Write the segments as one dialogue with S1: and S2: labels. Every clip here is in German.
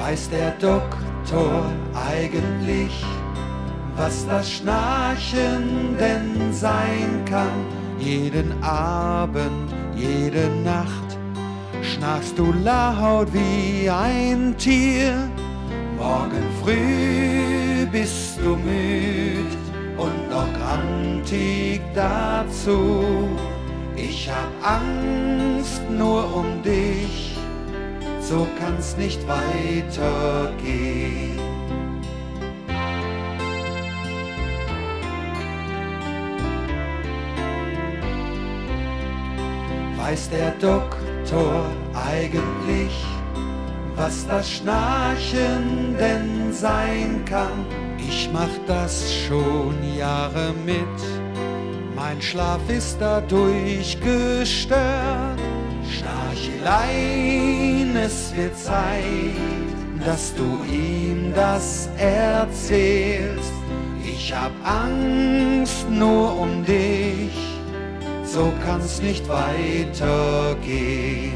S1: Weiß der Doktor eigentlich, was das Schnarchen denn sein kann? Jeden Abend, jede Nacht schnarchst du laut wie ein Tier. Morgen früh bist du müd und noch grantig dazu. Ich hab Angst nur um dich, so kann's nicht weitergehen. Weiß der Doktor eigentlich, was das Schnarchen denn sein kann? Ich mach das schon Jahre mit, mein Schlaf ist dadurch gestört. Schnarchelein, es wird Zeit, dass du ihm das erzählst. Ich hab Angst nur um dich, so kann's nicht weitergehen.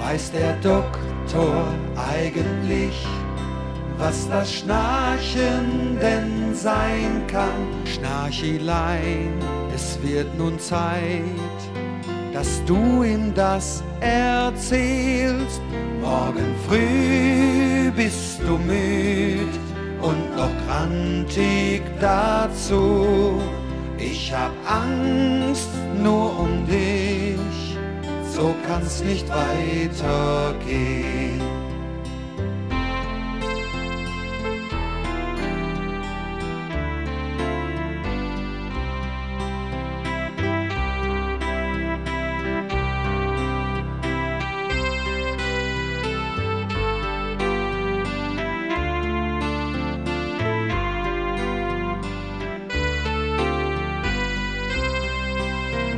S1: Weiß der Doktor eigentlich, was das Schnarchen denn sein kann? Schnarchilein, es wird nun Zeit, dass du ihm das erzählst. Morgen früh bist du müd und noch grantig dazu. Ich hab Angst nur um dich, so kann's nicht weitergehen.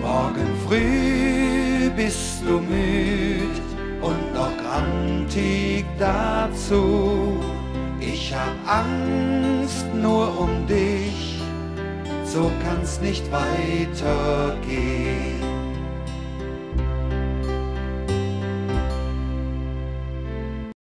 S1: Morgen früh bist du müd und noch grantig dazu. Ich hab Angst nur um dich, so kann's nicht weitergehen.